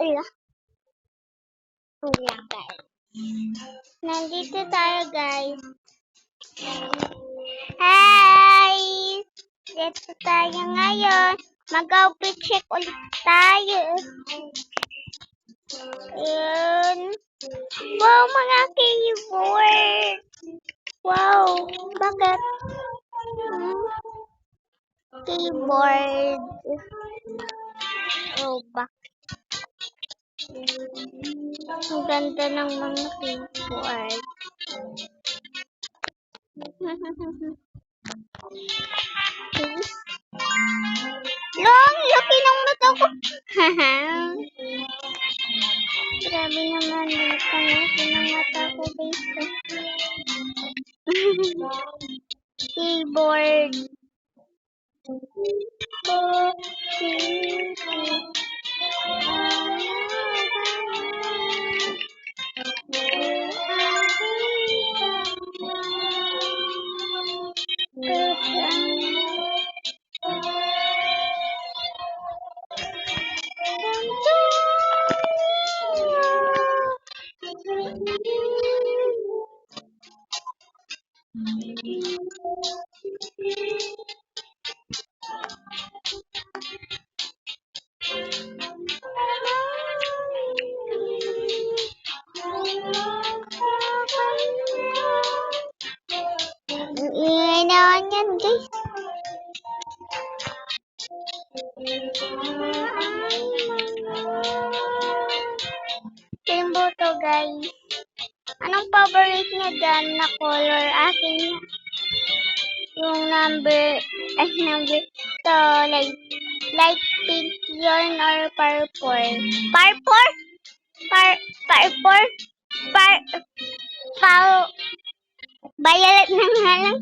Ala, lang guys. Nandito tayo guys. Hi! Dito tayo ngayon. Mag-outfit check ulit tayo. Yun. Wow, mga keyboard. Wow, bakit? Keyboard. Oh, bakit? Ang ganda ng mga keyboard. Long, laki ng mata ko. Grabe naman, laki ng mata ko, guys. Keyboard. Ingay naman yan, guys. Rainbow to, guys. Anong favorite niya dyan na color? Akin yung number to, light pink yun or purple? Purple? Violet na nga lang.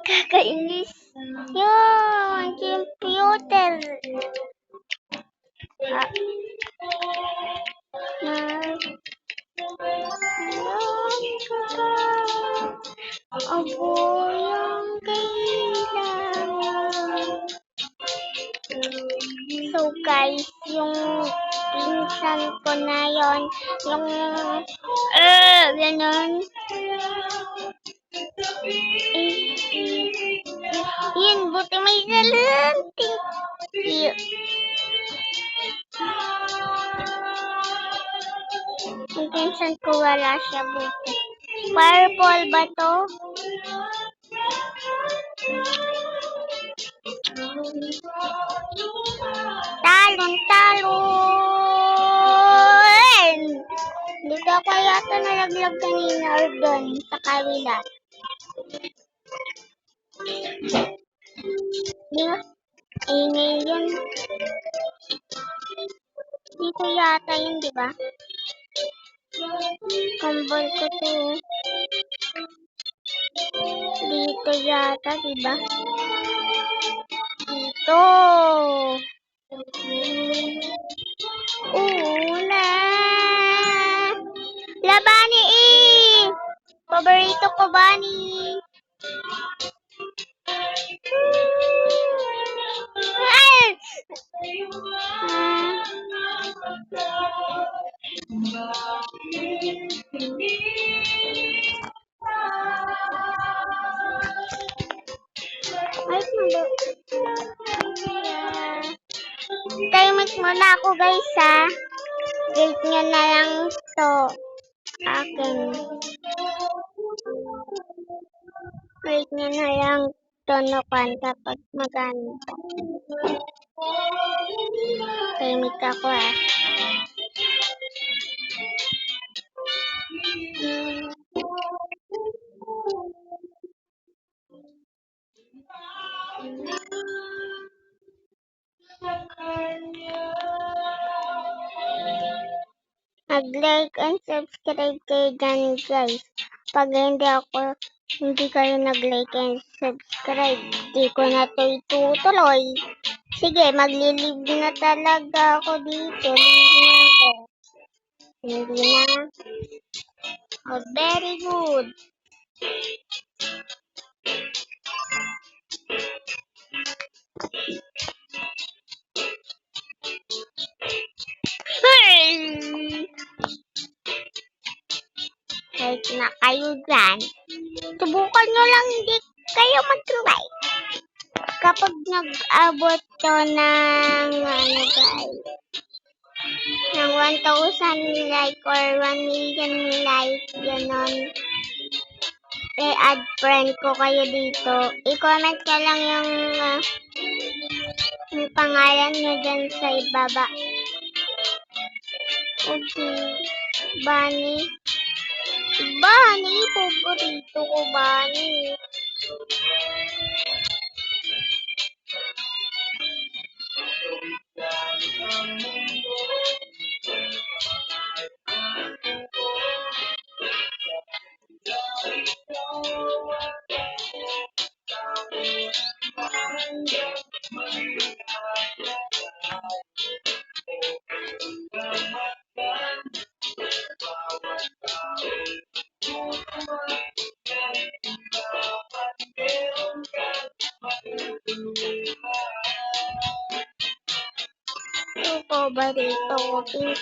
Kakainis. Yun, computer. Aboy ang kailangan. So guys, yung pinsan ko na yon, yung ganun. Yun, buti may galanting. Yung pinsan ko wala siya, buti. Purple ba to? Talon! Dito ako yata nalaglag kanina or doon sa kabila. Di ba? Ingay yun. Dito yata yun, di ba? Kambal ko to. Dito yata, di ba? Dito. Una. Labani eh. Paborito ko bani. Timing muna ako guys ha. Rate nyo na lang to akin. Rate nyo na lang to nokan kapag maganda. Timing ako ha. Mag-like and subscribe kayo dyan guys. Pag hindi kayo nag-like and subscribe, di ko na to itutuloy. Sige, maglilib na talaga ako dito. Hindi na. Oh, very good. na kayo dyan. Subukan nyo lang hindi kayo mag-like. Kapag nag-abot to ng, guys, ng 1,000 like or 1 million like, ganon, add friend ko kayo dito. I-comment ko lang yung pangalan nyo dyan sa ibaba. Okay. Bunny. Bunny, paborito ko Bunny. Ito, paborito ko. Pink.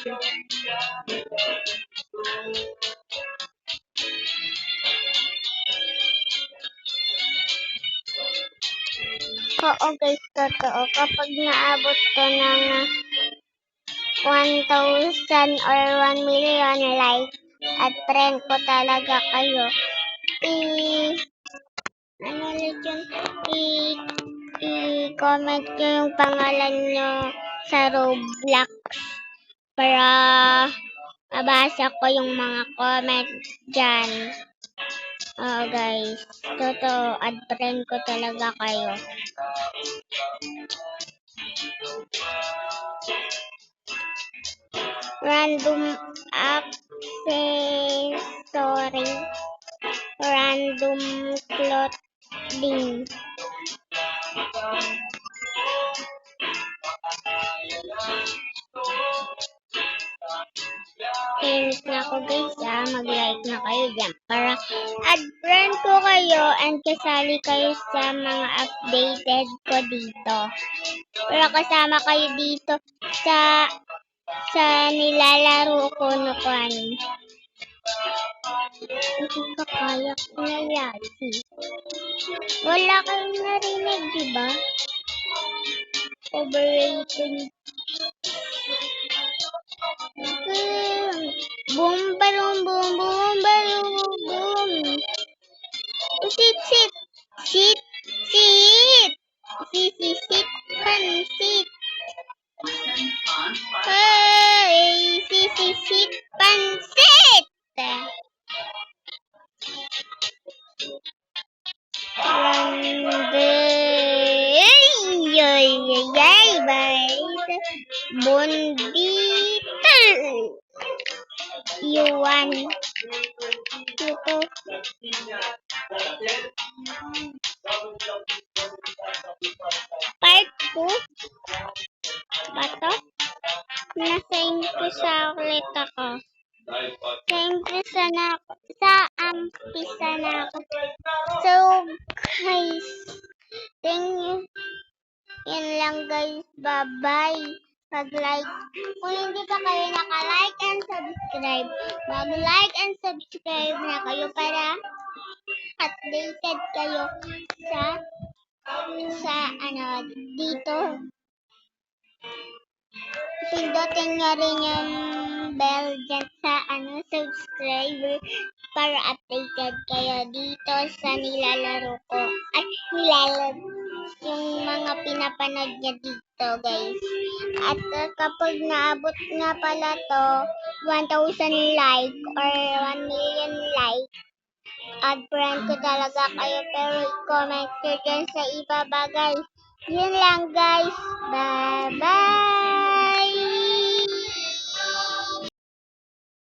Oo guys, totoo. Kapag naabot to ng 1,000 or 1 million like, at friend ko talaga kayo. I-comment nyo yung pangalan nyo sa Roblox para mabasa ko yung mga comments dyan. Oh guys, totoo, add friend ko talaga kayo. Random accessory, random clothing. Finish na ako guys, mag-like na kayo dyan para add friend ko kayo and kasali kayo sa mga updated ko dito. Para kasama kayo dito sa nilalaro ko nukuan. Hindi ka kaya pinayasi. Wala kayong narinig, diba? Overrated. Boom, balong, boom, boom, balong, boom. Sit, sit. Sit, sit. Sit, pansit. Hey, sit, pansit. Bonditer. Yuan. Ito. Part 2. Bato. Nasa umpisa ulit ako. Sa umpisa na ako. So, guys, thank you. Yan lang guys. Bye-bye. Pag-like. Kung hindi pa kayo naka-like and subscribe, mag-like and subscribe na kayo para updated kayo sa dito. Pindutin nyo rin yung bell dyan sa subscriber para updated kayo dito sa nilalaro ko. At yung mga pinapanood niya dito guys. At kapag naabot nga pala to 1,000 like or 1 million like, add friend ko talaga kayo pero i-comment ko dyan sa ibaba guys. Yun lang guys. Bye bye!